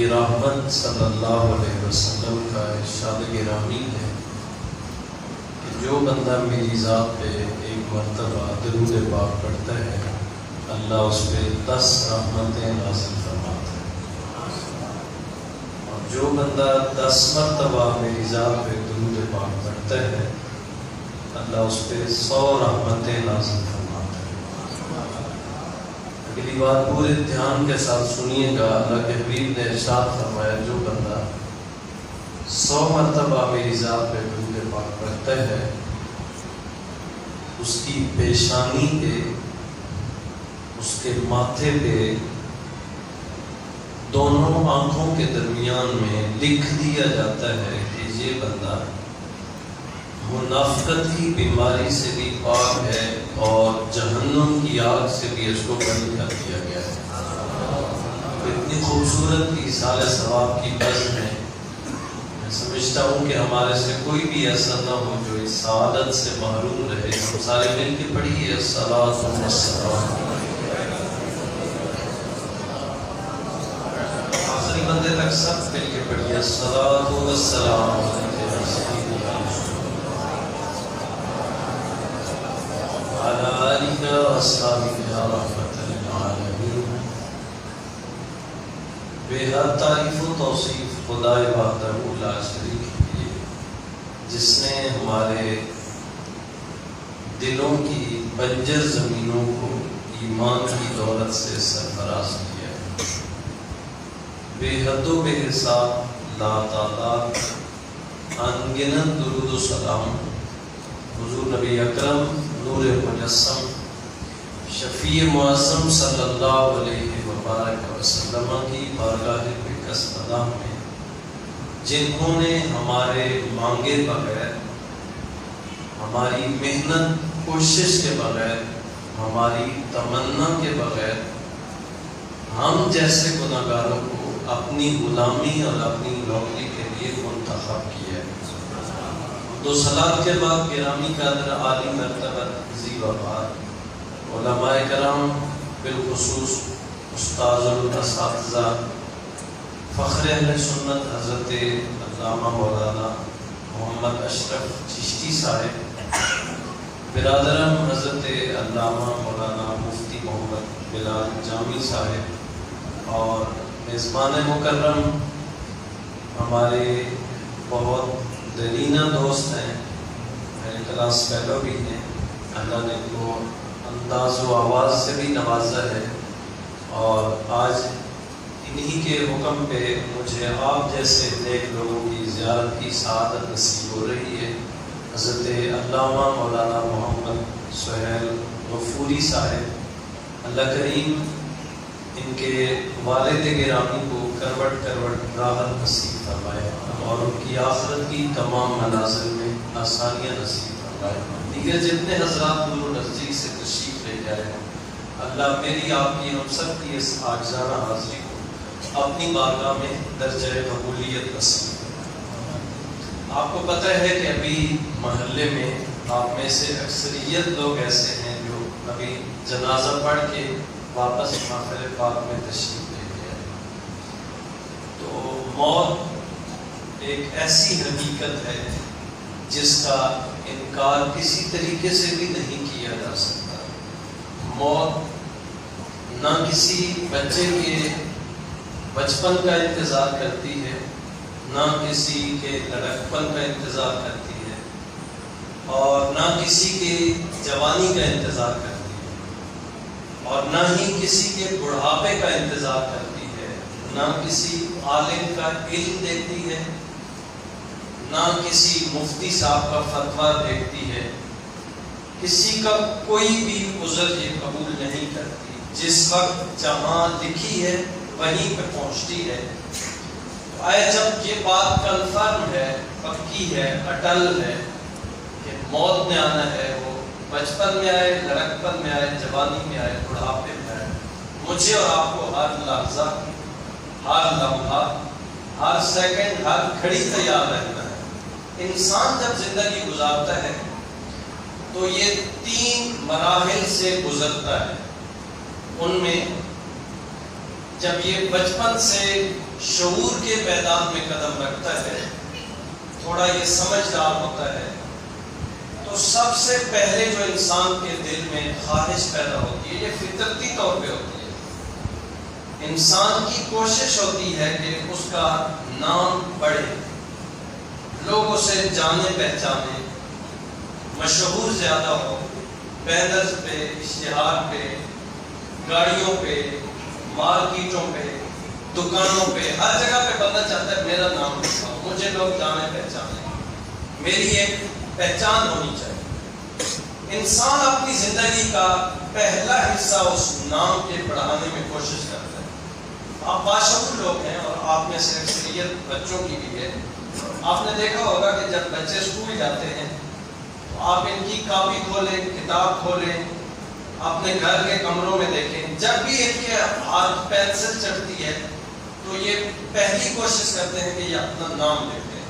نبی رحمت صلی اللہ علیہ وسلم کا ارشاد گرامی ہے کہ جو بندہ میری ذات پہ ایک مرتبہ درود پاک پڑھتا ہے اللہ اس پہ 10 رحمتیں نازل فرماتا ہے، اور جو بندہ 10 مرتبہ میری ذات پہ درود پاک پڑھتا ہے اللہ اس پہ 100 رحمتیں نازل فرماتا ہے۔ اگلی بات پورے دھیان کے ساتھ سنیے گا۔ اللہ کے حبیب نے ارشاد فرمایا جو بندہ 100 مرتبہ میری ذات پہ درود پاک پڑھتا ہے اس کی پیشانی پہ، اس کے ماتھے پہ، دونوں آنکھوں کے درمیان میں لکھ دیا جاتا ہے کہ یہ بندہ منافقت کی بیماری سے بھی پاک ہے اور جہنم کی آگ سے بھی اس کو بند کر دیا گیا ہے۔ اتنی خوبصورت ایصال ثواب کی بزم ہے، میں سمجھتا ہوں کہ ہمارے سے کوئی بھی ایسا نہ ہو جو اس سعادت سے محروم رہے۔ ہم سارے مل کے پڑھیے الصلاۃ والسلام، آخری بندے تک سب مل کے پڑھیے الصلاۃ والسلام بے حد تعریف و توصیف خدائے وحدہ لا شریک کے جس نے ہمارے دلوں کی بنجر زمینوں کو ایمان کی دولت سے سرفراز کیا ہے۔ بے حد و بے حساب لا تعداد انگنت درود و سلام حضور نبی اکرم نور مجسم شفیع معظم صلی اللہ علیہ وبارک وسلم کی بارگاہ بقسمتہ میں جنہوں نے ہمارے مانگے بغیر، ہماری محنت کوشش کے بغیر، ہماری تمنا کے بغیر ہم جیسے گناہگاروں کو اپنی غلامی اور اپنی نوکری کے لیے منتخب کیا ہے۔ دو صلات کے بعد گرامی قدر عالی مرتبہ ذی وقار علماء کرام، بالخصوص استاذ الاساتذہ فخر اہل سنت حضرت علامہ مولانا محمد اشرف چشتی صاحب، برادرم حضرت علامہ مولانا مفتی محمد بلال جامی صاحب، اور میزبان مکرم ہمارے بہت دلینہ دوست ہیں، میرے کلاس فیلو بھی ہیں، اللہ نے ان کو انداز و آواز سے بھی نوازا ہے، اور آج انہی کے حکم پہ مجھے آپ جیسے نیک لوگوں کی زیارت کی سعادت نصیب ہو رہی ہے۔ حضرت علامہ مولانا محمد سہیل غفوری صاحب، اللہ کریم ان کے والد گرامی کو کروٹ کروٹ راحت نصیب فرمائے اور ان کی آخرت کی تمام منازل میں آسانیاں نصیب فرمائے۔ دیگر جتنے حضرات دور و نزدیک سے تشریف لے جائے ہیں، اللہ میری آپ کی ہم سب کی اس عاجزانہ حاضری کو اپنی بارگاہ میں درجہ قبولیت نصیب فرمائے۔ آپ کو پتہ ہے کہ ابھی محلے میں آپ میں سے اکثریت لوگ ایسے ہیں جو ابھی جنازہ پڑھ کے واپس محفل پاک میں تشریف لے گئے۔ تو موت ایک ایسی حقیقت ہے جس کا انکار کسی طریقے سے بھی نہیں کیا جا سکتا۔ موت نہ کسی بچے کے بچپن کا انتظار کرتی ہے، نہ کسی کے لڑکپن کا انتظار کرتی ہے، اور نہ کسی کے جوانی کا انتظار کرتی ہے، اور نہ ہی کسی کے بڑھاپے کا انتظار کرتی ہے، نہ کسی عالم کا علم دیکھتی ہے، نہ کسی مفتی صاحب کا فتویٰ دیکھتی ہے، کسی کا کوئی بھی عذر یہ قبول نہیں کرتی۔ جس وقت جہاں لکھی ہے وہیں پہ پہنچتی ہے۔ آئے جب یہ بات کنفرم ہے، پکی ہے، اٹل ہے کہ موت میں آنا ہے، وہ بچپن میں آئے، لڑکپن میں آئے، جوانی میں آئے، بڑھاپے میں آئے، مجھے اور آپ کو ہر لحظہ، ہر لمحہ، ہر سیکنڈ، ہر گھڑی تیار رہنا ہے۔ انسان جب زندگی گزارتا ہے تو یہ 3 مراحل سے گزرتا ہے۔ ان میں جب یہ بچپن سے شعور کے میدان میں قدم رکھتا ہے، تھوڑا یہ سمجھدار ہوتا ہے، تو سب سے پہلے جو انسان کے دل میں خواہش پیدا ہوتی ہے، یہ فطرتی طور پہ ہوتی ہے، انسان کی کوشش ہوتی ہے کہ اس کا نام بڑھے، لوگ اسے جانے پہچانے، مشہور زیادہ ہو، بینرز پہ، اشتہار پہ، گاڑیوں پہ، مارکیٹوں پہ، دکانوں پہ، ہر جگہ پہ بندہ چاہتا ہے میرا نام لکھا ہو، مجھے لوگ جانے پہچانے، میری ایک پہچان ہونی چاہیے۔ انسان اپنی زندگی کا پہلا حصہ اس نام کے بڑھانے میں کوشش کرتا ہے۔ آپ باشعور لوگ ہیں، اور آپ میں سے اکثریت بچوں کی بھی ہے۔ آپ نے دیکھا ہوگا کہ جب بچے اسکول جاتے ہیں تو آپ ان کی کاپی کھولیں، کتاب کھولیں، اپنے گھر کے کمروں میں دیکھیں، جب بھی ان کے ہاتھ پینسل چڑھتی ہے تو یہ پہلی کوشش کرتے ہیں کہ یہ اپنا نام لکھیں۔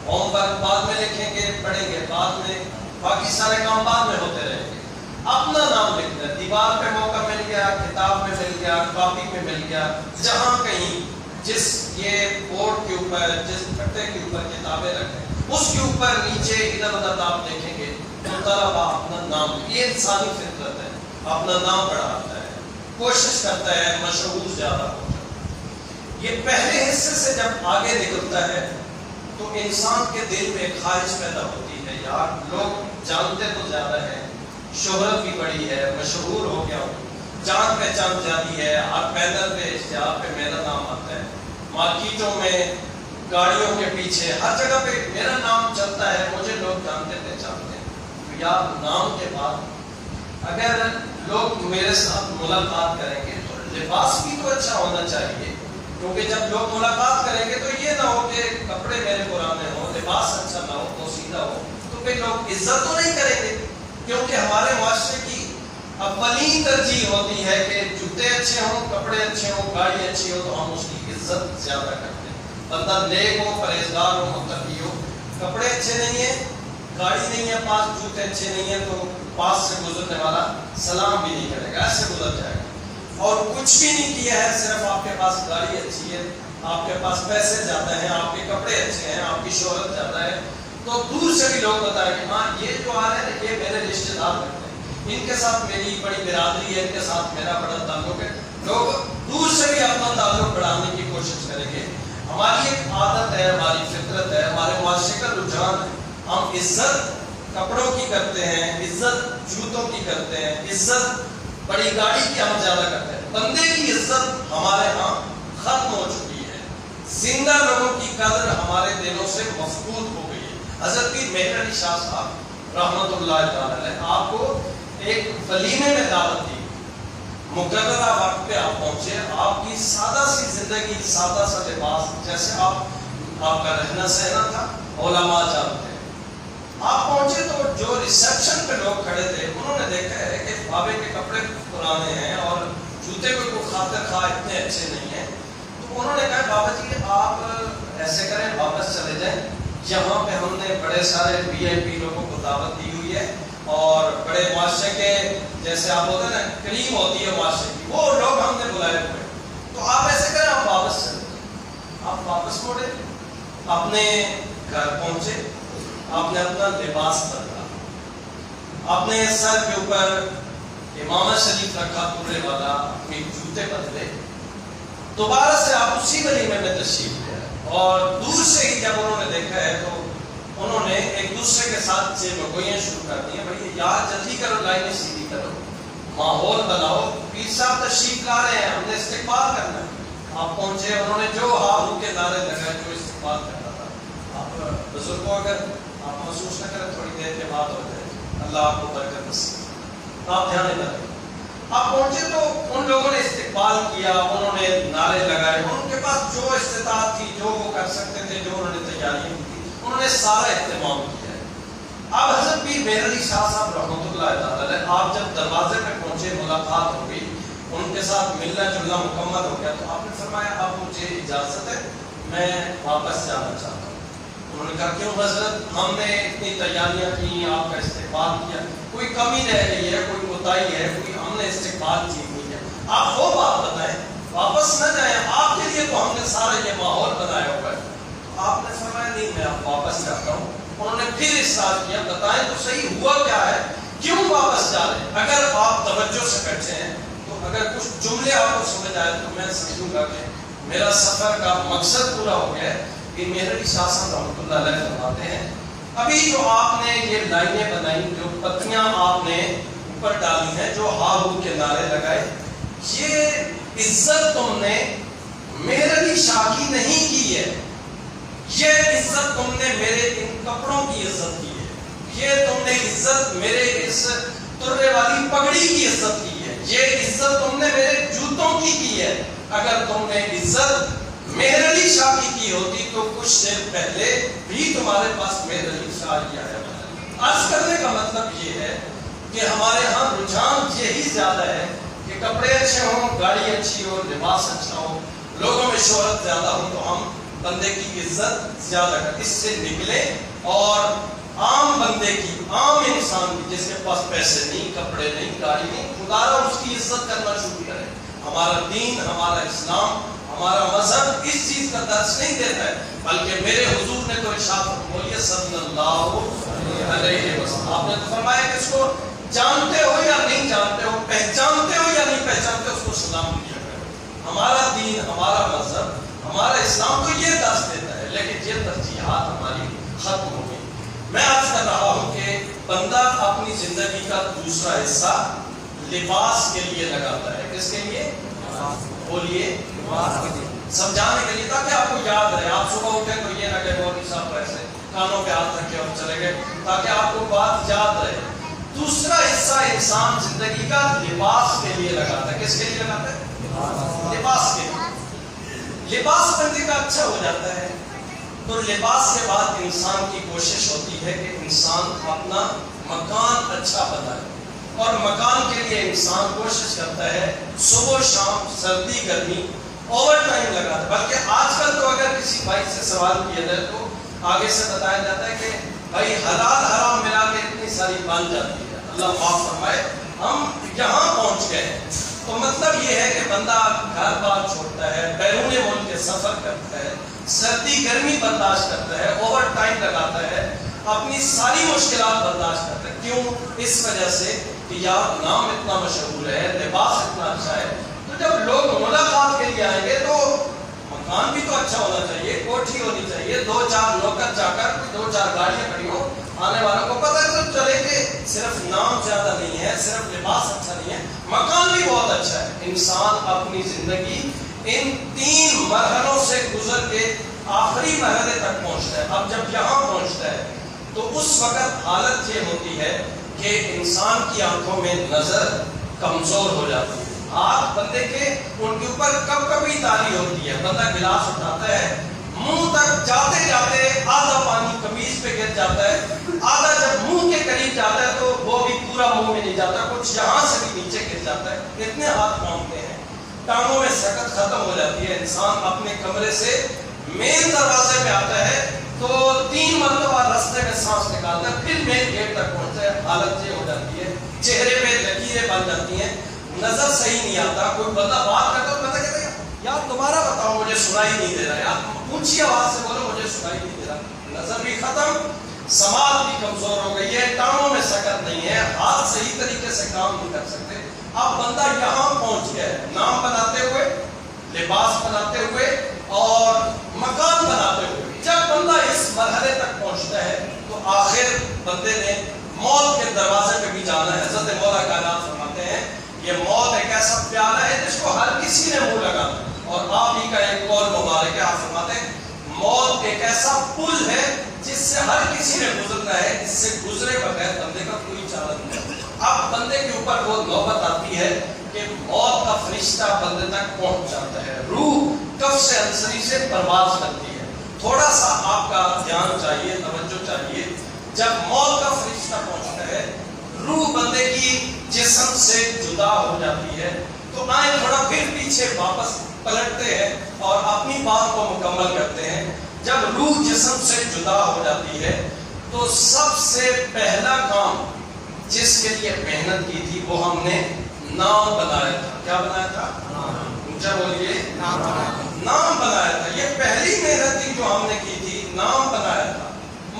ہوم ورک بعد میں لکھیں گے، پڑھیں گے بعد میں، باقی سارے کام بعد میں ہوتے رہیں گے، اپنا نام لکھنا ہے۔ دیوار پہ موقع مل گیا، کتاب میں مل گیا، کاپی میں مل گیا، جہاں کہیں جس یہ بورڈ کے اوپر، جس پٹے کے اوپر کتابیں رکھیں، اس کے اوپر نیچے ادھر ادھر آپ دیکھیں گے تو طلبا اپنا نام، یہ انسانی فطرت ہے، اپنا نام بڑھاتا ہے، کوشش کرتا ہے مشہور زیادہ ہو جائے۔ یہ پہلے حصے سے جب آگے نکلتا ہے تو انسان کے دل میں ایک خواہش پیدا ہوتی ہے، یار لوگ جانتے تو زیادہ ہیں، شہرت بھی بڑی ہے، مشہور ہو گیا ہوں، جان پہچان زیادہ ہے، آپ بینر پہ، اشتہار پہ میرا نام آتا ہے، مارکیٹوں میں، گاڑیوں کے پیچھے، ہر جگہ پہ میرا نام چلتا ہے، مجھے لوگ جانتے پہچانتے ہیں۔ تو یار نام کے بعد اگر لوگ میرے ساتھ ملاقات کریں گے تو لباس بھی تو اچھا ہونا چاہیے، کیونکہ جب لوگ ملاقات کریں گے تو یہ نہ ہو کہ کپڑے میرے پرانے ہوں، لباس اچھا نہ ہو، پوسیدہ ہو، تو پھر لوگ عزت تو نہیں کریں گے، کیونکہ ہمارے معاشرے کی اولین ترجیح ہوتی ہے کہ جوتے اچھے ہوں، کپڑے اچھے ہوں، گاڑی اچھی ہو، تو ہم اس کی عزت زیادہ کرتے ہیں۔ بندہ نیک ہو، پرہیزگار ہو، متقی ہو، کپڑے اچھے نہیں ہیں، گاڑی نہیں ہے پاس، جوتے اچھے نہیں ہیں، تو پاس سے گزرنے والا سلام بھی نہیں کرے گا، ایسے گزر جائے گا۔ اور کچھ بھی نہیں کیا ہے، صرف آپ کے پاس گاڑی اچھی ہے، آپ کے پاس پیسے زیادہ ہیں، آپ کے کپڑے اچھے ہیں، آپ کی شہرت زیادہ ہے، تو دور سے بھی لوگ بتائیں کہ ہاں یہ جو آ رہے ہیں یہ میرے رشتے دار لگتے ہیں، ان کے ساتھ میری بڑی برادری ہے، ان کے ساتھ میرا بڑا تعلق ہے، لوگ دور سے بھی اپنا تعلق بڑھانے کی کوشش کریں گے۔ ہماری ایک عادت ہے، ہماری فطرت ہے، ہمارے معاشرے کا رجحان ہے، ہم عزت کپڑوں کی کرتے ہیں، عزت جوتوں کی کرتے ہیں، عزت بڑی گاڑی کی ہم زیادہ کرتے ہیں۔ بندے کی عزت ہمارے ہاں ختم ہو چکی ہے، زندہ لوگوں کی قدر ہمارے دلوں سے مفقود ہو گئی ہے۔ حضرت پیر مہر علی شاہ صاحب رحمۃ اللہ تعالی علیہ آپ کو ایک ولیمے میں دعوت دی، مقررہ وقت پہ آپ پہنچے، آپ کی سادہ سی زندگی، سادہ سا لباس، جیسے آپ کا رہنا سہنا تھا، علماء جانتے ہیں۔ آپ پہنچے تو جو ریسپشن پہ لوگ کھڑے تھے انہوں نے دیکھا ہے کہ بابے کے کپڑے پرانے ہیں اور جوتے کو کوئی خاطر خواہ اتنے اچھے نہیں ہیں، تو انہوں نے کہا بابا جی آپ ایسے کریں واپس چلے جائیں، یہاں پہ ہم نے بڑے سارے VIP لوگوں کو دعوت دی ہوئی ہے، اور بڑے معاشرے کے جیسے آپ ہوتے ہیں نا کریم ہوتی ہے معاشرے کی، وہ لوگ ہم نے بلائے ہوئے، تو آپ ایسے کریں آپ واپس چلے جائیں۔ آپ واپس موڑے، اپنے گھر پہنچے، آپ نے اپنا لباس بدلا، آپ نے سر کے اوپر امامہ شریف رکھا پورے والا، اپنے جوتے بدلے، دوبارہ سے آپ اسی ولیمے میں تشریف لے آئے، اور دور سے ہی جب انہوں نے دیکھا ہے تو انہوں نے ایک دوسرے کے ساتھ گوئیاں شروع کر دی ہیں، بھائی یار جلدی کرو، لائنیں سیدھی کرو، ماحول بناؤ، پیر صاحب تشریف لا رہے ہیں، ہم نے استقبال کرنا ہے۔ آپ پہنچے، انہوں نے جو ہاں کے نعرے لگائے، جو استقبال کرنا تھا، آپ بزرگوں اگر آپ محسوس نہ کریں تھوڑی دیر کے بعد ہو جائے، اللہ آپ کو برکت نصیب، آپ دھیان نہ رکھیں۔ آپ پہنچے تو ان لوگوں نے استقبال کیا، انہوں نے نعرے لگائے، ان کے پاس جو استطاعت تھی، جو وہ کر سکتے تھے، جو انہوں نے تیاریاں کی، انہوں نے سارا اہتمام کیا ہے۔ اب حضرت پیر مہر علی شاہ صاحب رحمۃ اللہ تعالی علیہ آپ جب دروازے پہ پہنچے، ملاقات ہو گئی، ان کے ساتھ ملنا جلنا مکمل ہو گیا، تو آپ نے فرمایا اب مجھے اجازت ہے، میں واپس جانا چاہتا ہوں۔ انہوں نے کہا کیوں حضرت، ہم نے اتنی تیاریاں کی، آپ کا استقبال کیا، کوئی کمی رہ گئی ہے، کوئی کوتاہی ہے، کوئی ہم نے استقبال کی ہوئی ہے، آپ وہ بات بتائیں، واپس نہ جائیں، آپ کے لیے تو ہم نے سارا یہ ماحول بنایا ہوا ہے. آپ نے فرمایا نہیں میں اب واپس جاتا ہوں. انہوں نے پھر اصرار کیا بتائیں تو صحیح ہوا کیا ہے, کیوں واپس جا رہے ہیں؟ اگر آپ توجہ سے بیٹھے ہیں تو اگر کچھ جملے آپ کو سمجھ آئے تو میں سمجھوں گا کہ میرا سفر کا مقصد پورا ہو گیا ہے. کہ میرے شاہ صاحب رحمۃ اللہ علیہ فرماتے ہیں ابھی جو آپ نے یہ لائنیں بنائی, جو پتیاں آپ نے اوپر ڈالی ہیں, جو ہا ہو کے نعرے لگائے, یہ عزت تم نے میرے علی شاہ کی نہیں کی ہے. یہ عزت تم نے میرے ان کپڑوں کی عزت کی ہے. یہ تم نے عزت میرے اس ترے والی پگڑی کی عزت کی ہے. یہ عزت تم نے میرے جوتوں کی ہے. اگر تم نے عزت مہر علی شاہ کی ہوتی تو کچھ دیر پہلے بھی تمہارے پاس مہر علی شاہ ہی آیا. عرض کرنے کا مطلب یہ ہے کہ ہمارے ہاں رجحان یہی زیادہ ہے کہ کپڑے اچھے ہوں, گاڑی اچھی ہو, لباس اچھا ہو, لوگوں میں شہرت زیادہ ہو تو ہم بندے کی عزت زیادہ کریں. اس سے نکلے اور عام بندے کی, عام انسان کی جس کے پاس پیسے نہیں, کپڑے نہیں, گاڑی نہیں, خدا را اس کی عزت کرنا شروع کریں. ہمارا دین, ہمارا اسلام, ہمارا مذہب اس چیز کا درس نہیں دیتا ہے, بلکہ میرے حضور نے تو ارشاد فرمایا صلی اللہ علیہ وسلم, آپ نے تو فرمایا کہ اس کو جانتے ہو یا نہیں جانتے ہو, پہچانتے ہو یا نہیں پہچانتے, اس کو سلام کیا کرو. ہمارا دین, ہمارا مذہب, ہمارا اسلام تو یہ درس دیتا ہے, لیکن یہ ترجیحات ہماری ختم ہو گئی. میں عرض کر رہا ہوں کہ بندہ اپنی زندگی کا دوسرا حصہ لباس کے لیے لگاتا ہے. کس کے لیے؟ بولیے, سمجھانے کے لیے, تاکہ آپ کو یاد رہے. آپ صبح اٹھے تو یہ نہ کہ مولوی صاحب ایسے کانوں پہ ہاتھ رکھے اور چلے گئے, تاکہ آپ کو بات یاد رہے. دوسرا حصہ انسان زندگی کا لباس کے لیے لگاتا ہے. کس کے لیے لگاتا ہے؟ لباس کے لیے. لباس بندے کا اچھا ہو جاتا ہے تو لباس کے بعد انسان کی کوشش ہوتی ہے کہ انسان اپنا مکان اچھا بنائے, اور مکان کے لیے انسان کوشش کرتا ہے صبح شام, سردی گرمی, اوور ٹائم لگاتا ہے. بلکہ آج کل تو اگر کسی بھائی سے سوال کیا جائے تو آگے سے بتایا جاتا ہے کہ بھائی حلال حرام ملا کے اتنی ساری بن جاتی ہے. اللہ معاف فرمائے, ہم یہاں پہنچ گئے ہیں. تو مطلب یہ ہے کہ بندہ گھر بار چھوڑتا ہے, بیرون ملک کے سفر کرتا ہے, سردی گرمی برداشت کرتا ہے, اوور ٹائم لگاتا ہے, اپنی ساری مشکلات برداشت کرتا ہے. کیوں؟ اس وجہ سے کہ یار نام اتنا مشہور ہے, لباس اتنا اچھا ہے, تو جب لوگ ملاقات کے لیے آئیں گے تو مکان بھی تو اچھا ہونا چاہیے, کوٹھی ہونی چاہیے, 2-4 نوکر جا کر 2-4 گاڑیاں کھڑی ہو, آنے والوں کو پتہ تو چلے کہ صرف نام زیادہ نہیں ہے, صرف لباس اچھا نہیں ہے, مکان بھی بہت اچھا ہے. انسان اپنی زندگی ان 3 مرحلوں سے گزر کے آخری مرحلے تک پہنچتا ہے. اب جب یہاں پہنچتا ہے تو اس وقت حالت یہ ہوتی ہے کہ انسان کی آنکھوں میں نظر کمزور ہو جاتی ہے. ہاتھ بندے کے ان کے اوپر کبھی تاری ہوتی ہے. بندہ گلاس اٹھاتا ہے, منہ تک جاتے جاتے آدھا پانی قمیض پہ گر جاتا ہے, آدھا جب منہ کے قریب جاتا ہے تو وہ بھی پورا منہ میں نہیں جاتا, کچھ یہاں سے بھی نیچے گر جاتا ہے. اتنے ہاتھ کامتے ہیں, ٹانگوں میں سکت ختم ہو جاتی ہے. انسان اپنے کمرے سے مین دروازے پہ آتا ہے تو 3 مرتبہ راستے میں سانس نکالتا ہے, پھر مین گیٹ تک پہنچتا ہے. حالت یہ ہو جاتی ہے, چہرے پہ لکیریں بن جاتی ہیں, نظر صحیح نہیں آتا. کوئی بندہ بات کرتا ہے, بندہ کہتا ہے یار دوبارہ بتاؤ, مجھے سنائی نہیں دے رہا, یار اونچی آواز سے بولو, مجھے سنائی نہیں دے رہا. نظر بھی ختم, سماعت بھی کمزور ہو گئی ہے, ٹانگوں میں سکت نہیں ہے, ہاتھ صحیح طریقے سے کام نہیں کر سکتے. اب بندہ یہاں پہنچ گیا ہے, نام بناتے ہوئے, لباس بناتے ہوئے اور مکان بناتے ہوئے. جب بندہ اس مرحلے تک پہنچتا ہے تو آخر بندے نے موت کے دروازے پہ بھی جانا ہے. حضرت مولا کائنات فرماتے ہیں یہ موت ایک ایسا پیالہ ہے جس کو ہر کسی نے منہ لگانا ہے. اور آپ ہی کا ایک قول مبارک ہے, آپ فرماتے ہیں موت ایک ایسا پل ہے جس سے ہر کسی نے گزرنا ہے, جس سے گزرے بغیر بندے کا کوئی چارہ نہیں. اب بندے کے اوپر وہ نوبت آتی ہے کہ موت کا فرشتہ بندے تک پہنچ جاتا ہے, روح کف سے انصری سے پرواز کرتی ہے. تھوڑا سا آپ کا دھیان چاہیے, توجہ چاہیے. جب موت کا فرشتہ پہنچتا ہے, روح بندے کی جسم سے جدا ہو جاتی ہے, تو آئیں تھوڑا پھر پیچھے واپس پلٹتے ہیں اور اپنی بات کو مکمل کرتے ہیں. جب روح جسم سے جدا ہو جاتی ہے تو سب سے پہلا کام جس کے لیے محنت کی تھی وہ ہم نے نام بنایا تھا. کیا بنایا تھا؟ اونچا بولیے. نام بنایا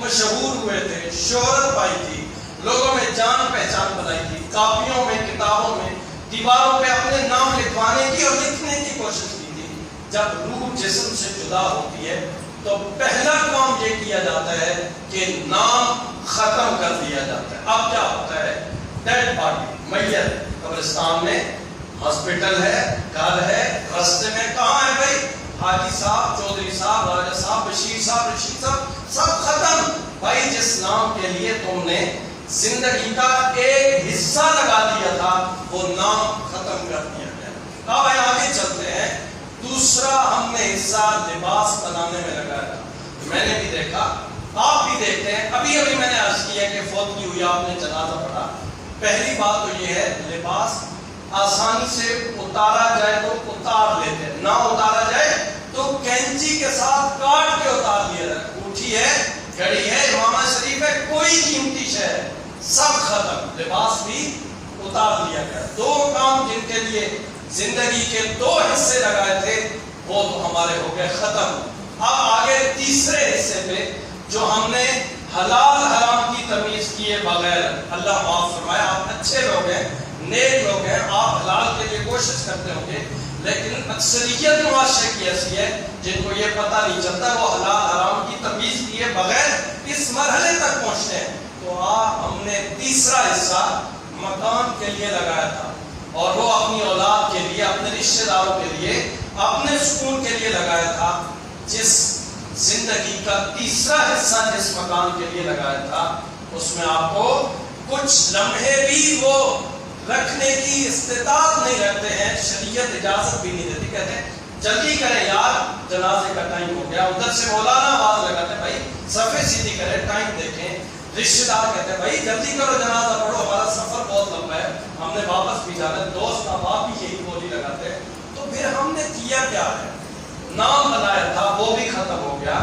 مشہور ہوئے تھے، شہرت پائی تھی، لوگوں میں جان پہچان بنائی تھی، کاپیوں میں، کتابوں میں، دیواروں پہ اپنے نام لکھوانے کی اور لکھنے کی کوشش کی تھی۔ جب روح جسم سے جدا ہوتی ہے تو پہلا کام یہ کیا جاتا ہے کہ نام ختم کر دیا جاتا ہے۔ اب کیا ہوتا ہے؟ ڈیڈ باڈی، میت قبرستان میں، ہاسپٹل ہے، گھر ہے، راستے میں، کہاں ہے بھائی؟ حاجی صاحب، چودھری صاحب، راجہ صاحب، بشیر صاحب، رشید صاحب، سب ختم۔ بھائی جس نام کے لیے تم نے زندگی کا ایک حصہ لگا دیا تھا وہ نام ختم کر دیا گیا۔ اب آگے چلتے ہیں۔ دوسرا ہم نے حصہ لباس بنانے میں لگایا تھا۔ میں نے بھی دیکھا، آپ بھی دیکھتے ہیں، ابھی میں نے عرض کیا کہ فوت کی ہوئی آپ نے جنازہ پڑھا۔ پہلی بات تو یہ ہے لباس آسانی سے اتارا جائے تو اتار لیتے ہیں، نہ اتارا جائے تو کینچی کے ساتھ کاٹ کے اتار لیا جائے۔ انگوٹھی ہے، گھڑی ہے، امامہ شریف ہے، کوئی قیمتی شے ہے، سب ختم، لباس بھی اتار لیا گیا۔ دو کام جن کے لیے زندگی کے دو حصے لگائے تھے وہ تو ہمارے ہو گئے ختم۔ اب آگے تیسرے حصے پہ جو ہم نے حلال حرام کی تمیز کیے بغیر، اللہ معاف فرمائے، آپ اچھے لوگ ہیں، نیک لوگ ہیں، آپ حلال کے لیے کوشش کرتے ہوں گے، لیکن اکثریت معاشرے کی ایسی ہے جن کو یہ پتہ نہیں چلتا، وہ حلال حرام کی تمیز کیے بغیر اس مرحلے تک پہنچتے ہیں۔ تو ہم نے تیسرا حصہ مکان کے لیے لگایا تھا، اور وہ اپنی اولاد کے لیے، اپنے رشتہ داروں کے لیے، اپنے سکون کے لیے لگایا تھا۔ جس زندگی کا تیسرا حصہ جس مکان کے لیے لگایا تھا اس میں آپ کو کچھ لمحے بھی وہ رکھنے کی استطاعت نہیں رکھتے ہیں، شریعت اجازت بھی نہیں دیتی، کہتے ہیں جلدی کریں یار جنازے کا ٹائم ہو گیا۔ ادھر سے مولانا آواز لگاتے ہیں بھائی صفحے سیدھی کریں، ٹائم دیکھیں۔ رشتہ دار کہتے ہیں بھائی جلدی کرو جنازہ پڑھو، ہمارا سفر بہت لمبا ہے، ہم نے واپس بھی جانا ہے۔ دوست احباب بھی یہی بولی لگاتے ہیں۔ تو پھر ہم نے کیا کیا ہے؟ نام بنایا تھا وہ بھی ختم ہو گیا،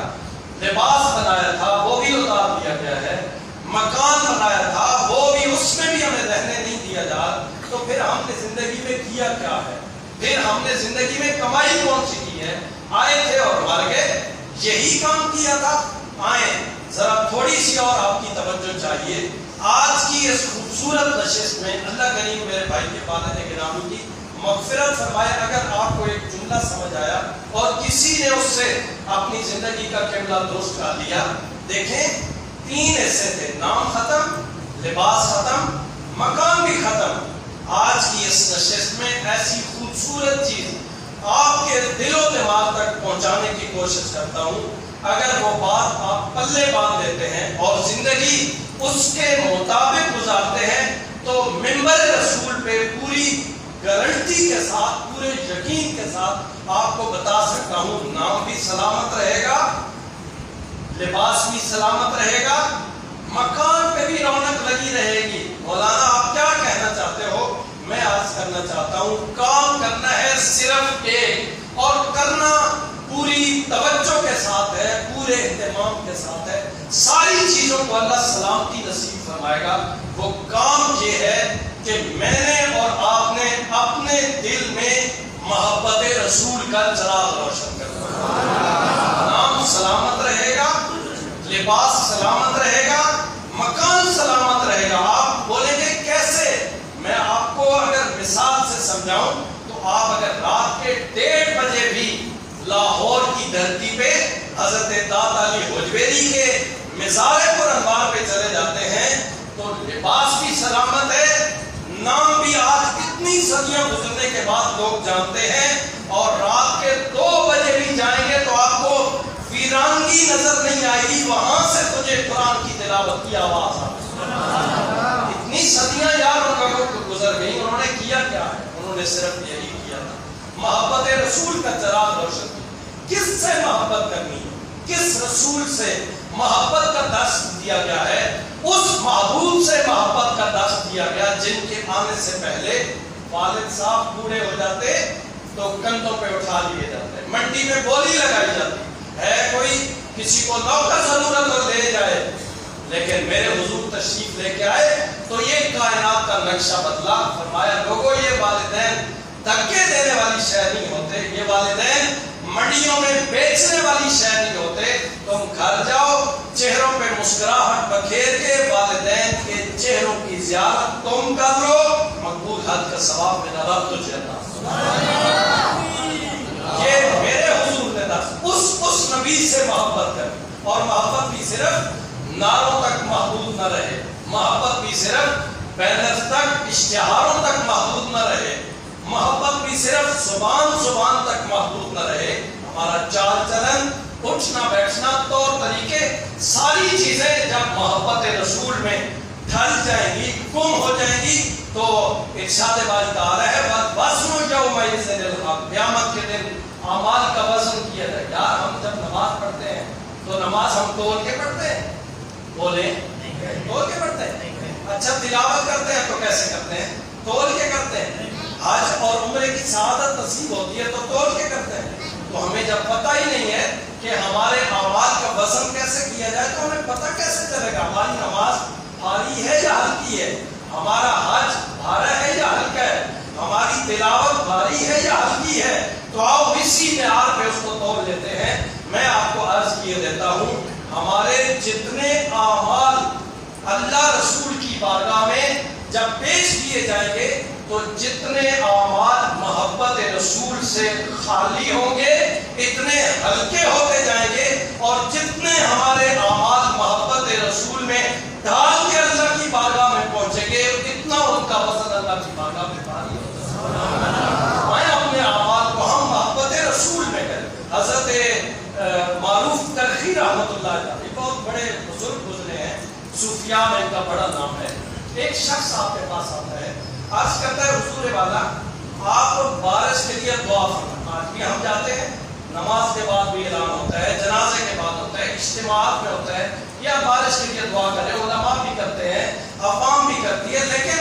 لباس بنایا تھا وہ بھی اتار دیا گیا ہے، مکان بنایا تھا وہ بھی، اس میں بھی ہمیں رہنے نہیں دیا جا۔ تو پھر ہم نے زندگی میں کیا کیا ہے؟ پھر ہم نے زندگی میں کمائی کون سی کی ہے؟ آئے تھے اور مر گئے، یہی کام کیا تھا۔ آئیں ذرا تھوڑی سی اور آپ کی توجہ چاہیے آج کی اس خوبصورت نشست میں۔ اللہ کریم میرے بھائی کے والد گرامی کی مغفرت فرمائے۔ اگر آپ کو ایک جملہ سمجھ آیا اور کسی نے اس سے اپنی زندگی کا قبلہ درست کر لیا، دیکھیں تین حصے تھے، نام ختم، لباس ختم، مکان بھی ختم۔ آج کی اس نشست میں ایسی خوبصورت چیز آپ کے دل و دماغ تک پہنچانے کی کوشش کرتا ہوں، اگر وہ بات آپ پلے باندھ لیتے ہیں اور زندگی اس کے مطابق گزارتے ہیں تو منبر رسول پہ پوری گارنٹی کے ساتھ، پورے یقین کے ساتھ آپ کو بتا سکتا ہوں نام بھی سلامت رہے گا، لباس بھی سلامت رہے گا، مکان پہ بھی رونق لگی رہے گی۔ مولانا آپ کیا کہنا چاہتے ہو؟ میں عرض کرنا چاہتا ہوں کام کرنا ہے صرف ایک، اور کرنا پوری توجہ کے ساتھ ہے، پورے اہتمام کے ساتھ ہے، ساری چیزوں کو اللہ سلامتی نصیب فرمائے گا۔ وہ کام یہ ہے کہ میں نے اور آپ نے اپنے دل میں محبت رسول کا چراغ روشن کرنا۔ نام سلامت رہے گا، لباس سلامت رہے گا، مکان سلامت رہے گا۔ آپ بولیں گے کیسے؟ میں آپ کو اگر مثال سے سمجھاؤں تو آپ اگر رات کے 1:30 بجے بھی لاہور کی دھرتی پہ حضرت داتا علی حجویری کے مزار پر انوار پہ چلے جاتے ہیں تو لباس بھی سلامت ہے، نام بھی آج کتنی صدیوں گزرنے کے بعد لوگ جانتے ہیں، اور رات کے 2 بجے بھی جائیں گے تو آپ کو ویرانگی نظر نہیں آئے گی، وہاں سے تجھے قرآن کی تلاوت کی آواز آئے گی۔ اتنی صدیاں یار ان کا گزر گئی، انہوں نے کیا کیا ہے؟ انہوں نے صرف یہی کیا تھا، محبت رسول کا چراغ روشن کیا۔ کس سے محبت کرنی ہے؟ کس رسول سے محبت کا درس دیا گیا ہے؟ اس محبوب سے محبت کا درس دیا گیا جن کے آنے سے پہلے والد صاحب بوڑھے ہو جاتے تو کندھوں پہ اٹھا لیے جاتے، منڈی میں بولی لگائی جاتی ہے، کوئی کسی کو نوکر ضرورت ہو لے جائے، لیکن میرے حضور تشریف لے کے آئے تو یہ کائنات کا نقشہ بدلا۔ فرمایا لوگوں یہ والدین دھکے دینے والی شے نہیں ہوتے، یہ والدین منڈیوں میں بیچنے والی شے نہیں ہوتے، تم گھر جاؤ، چہروں پہ مسکراہٹ بکھیر کے والدین کے چہروں کی زیارت تم کر لو، مقبول حج کا ثواب میرا رب تجھے عطا فرمائے۔ یہ میرے حضور نے اس نبی سے محبت کر، اور محبت بھی صرف نعروں تک محدود نہ رہے، محبت بھی صرف بینرز تک، اشتہاروں تک محدود نہ رہے، محبت بھی صرف زبان تک محدود نہ رہے، ہمارا چال چلن، اٹھنا بیٹھنا، طور طریقے، ساری چیزیں جب محبت رسول میں ڈھل جائیں گی، گم ہو جائیں گی، تو ارشاد باری تعالی ہے وَالْوَزْنُ يَوْمَئِذٍ الْحَقُّ، قیامت کے دن اعمال کا وزن کیا جائے۔ یار ہم جب نماز پڑھتے ہیں تو نماز ہم تول کے پڑھتے ہیں، بولیں تول کے پڑھتے ہیں؟ اچھا تلاوت کرتے ہیں تو کیسے کرتے ہیں؟ تول کے کرتے ہیں۔ حج اور عمرے کی سعادت نصیب ہوتی ہے تو تول کے کرتے ہیں۔ تو ہمیں جب پتہ ہی نہیں ہے کہ ہمارے اعمال کا وزن کیسے کیا جائے تو ہمیں پتہ کیسے چلے گا ہماری نماز بھاری ہے یا ہلکی ہے، ہمارا حج بھارا ہے یا ہلکا ہے، ہماری تلاوت بھاری ہے یا ہلکی ہے؟ تو آؤ اسی معیار پہ اس کو تول لیتے ہیں۔ میں آپ کو عرض کیے دیتا ہوں، ہمارے جتنے اعمال اللہ رسول کی بارگاہ میں جب پیش کیے جائیں گے تو جتنے اعمال محبت رسول سے خالی ہوں گے اتنے ہلکے ہوتے جائیں گے، اور جتنے ہمارے اعمال محبت رسول میں ڈال کے اللہ کی بارگاہ میں پہنچیں گے اتنا ان کا وزن اللہ کی بارگاہ میں بھاری ہوتا ہے۔ میں اپنے اعمال کو ہم محبت رسول میں کریں۔ حضرت معروف کرخی رحمۃ اللہ علیہ بہت بڑے بزرگ گزرے ہیں، صوفیاء میں ان کا بڑا نام ہے۔ ایک شخص آپ کے پاس آتا ہے، عرض کرتا ہے حضور والا آپ بارش کے لیے دعا فرمائیں۔ آج بھی ہم جاتے ہیں، نماز کے بعد بھی اعلان ہوتا ہے، جنازے کے بعد ہوتا ہے، اجتماعات میں ہوتا ہے، یا بارش کے لیے دعا کریں، علماء بھی کرتے ہیں، عوام بھی کرتی ہے، لیکن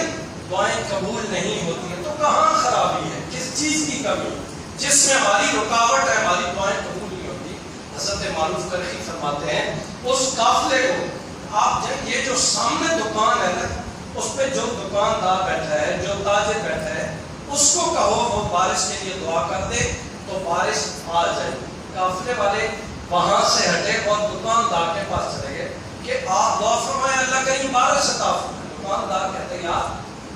دعائیں قبول نہیں ہوتی ہیں۔ تو کہاں خرابی ہے، کس چیز کی کمی، جس میں ہماری رکاوٹ ہے، ہماری دعائیں قبول نہیں ہوتی؟ حضرت معروف کرخی فرماتے ہیں اس قافلے کو آپ یہ جو سامنے دکان ہے نا، اس پہ جو دکاندار بیٹھا ہے، جو تاجر بیٹھا ہے، اس کو کہو وہ بارش کے لیے دعا کر دے تو بارش آ جائے۔ قافلے والے وہاں سے ہٹے اور دکاندار کے پاس چلے گئے کہ آپ دعا فرمائیں اللہ کہیں بارش عطا فرمائے۔ دکاندار کہتے ہیں یار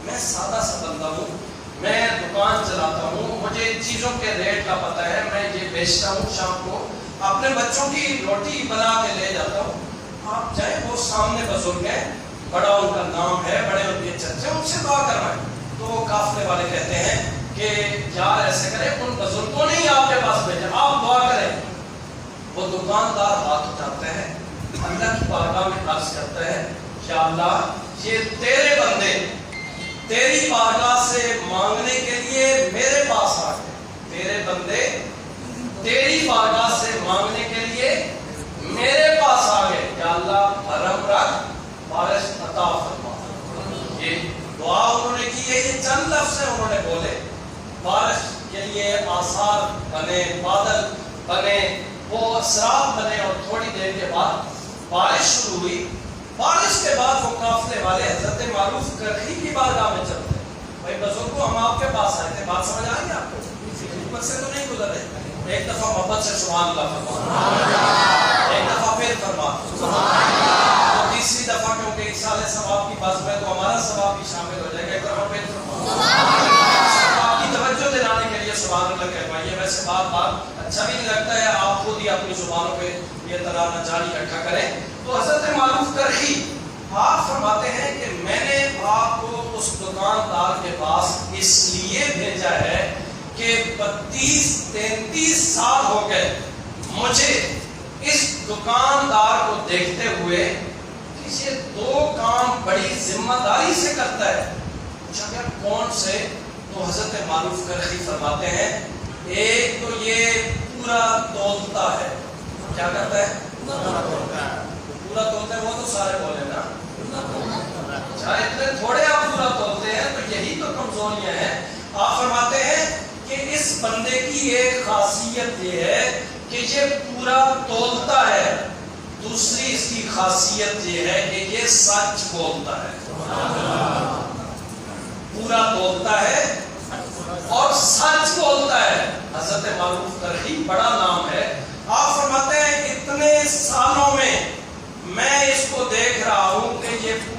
میں سادہ سا بندہ ہوں، میں دکان چلاتا ہوں، مجھے چیزوں کے ریٹ کا پتہ ہے، میں یہ بیچتا ہوں، شام کو اپنے بچوں کی روٹی بنا کے لے جاتا ہوں، آپ جائیں، وہ سامنے بزرگ ہیں، بڑا ان کا نام ہے، بڑے ان کے چرچے، ان سے دعا کروائیں۔ تو وہ قافلے والے کہتے ہیں کہ یار ایسے کریں، ان بزرگوں نے ہی آپ کے پاس بھیجا، آپ دعا کریں۔ وہ دکاندار ہاتھ اٹھاتا ہے، اللہ کی بارگاہ میں عرض کرتا ہے یا اللہ یہ تیرے بندے تیری بارگاہ سے مانگنے کے لیے میرے پاس آ گئے، تیرے بندے تیری بارگاہ سے مانگنے کے لیے میرے پاس آ گئے، یا اللہ بھرم رکھ، بارش عطا فرما۔ یہ دعا انہوں نے کی ہے، یہ چند لفظ ہیں انہوں نے بولے، بارش کے لیے آثار بنے، بادل بنے، وہ سراب بنے، اور تھوڑی دیر کے بعد بارش شروع ہوئی۔ بارش کے بعد وہ قافلے والے حضرت معروف کرخی کی بارگاہ میں چلتے ہیں، بھائی بزرگوں ہم آپ کے پاس آئے تھے، بات سمجھ آ گئی آپ کو؟ خدمت سے تو نہیں گزر رہے، ایک دفعہ محبت سے سبحان اللہ فرما، ایک دفعہ پھر فرما، اور تیسری دفعہ کیونکہ ایصال ثواب کی بات میں تو ہمارا ثواب بھی شامل ہو جائے گا، ایک دفعہ پھر فرما، آپ کی توجہ دلانے کے لیے سبحان اللہ کہوائیے۔ ویسے بات اچھا بھی نہیں لگتا ہے، آپ خود ہی اپنی زبانوں پہ یہ ترانہ جاری رکھا کریں۔ تو حضرت معروف کرخی آپ فرماتے ہیں کہ میں نے آپ کو اس دکاندار کے پاس اس لیے بھیجا ہے کہ 32-33 سال ہو گئے مجھے اس دکاندار کو دیکھتے ہوئے کہ یہ دو کام بڑی ذمہ داری سے کرتا ہے۔ پوچھا گیا کون سے؟ تو حضرت معروف کرخی فرماتے ہیں ایک تو یہ پورا تولتا ہے، کیا کرتا ہے؟ پورا تولتا ہے، وہ تو سارے بولے نا، چاہے اتنے تھوڑے آپ پورا تولتے ہیں تو یہی تو کمزوریاں ہیں۔ آپ فرماتے ہیں کہ اس بندے کی ایک خاصیت یہ ہے کہ یہ پورا تولتا ہے، دوسری اس کی خاصیت یہ ہے کہ یہ سچ بولتا ہے، پورا تولتا ہے اور سچ بولتا ہے۔ حضرت معروف کرخی بڑا نام ہے، آپ فرماتے ہیں اتنے سالوں میں میں اس کو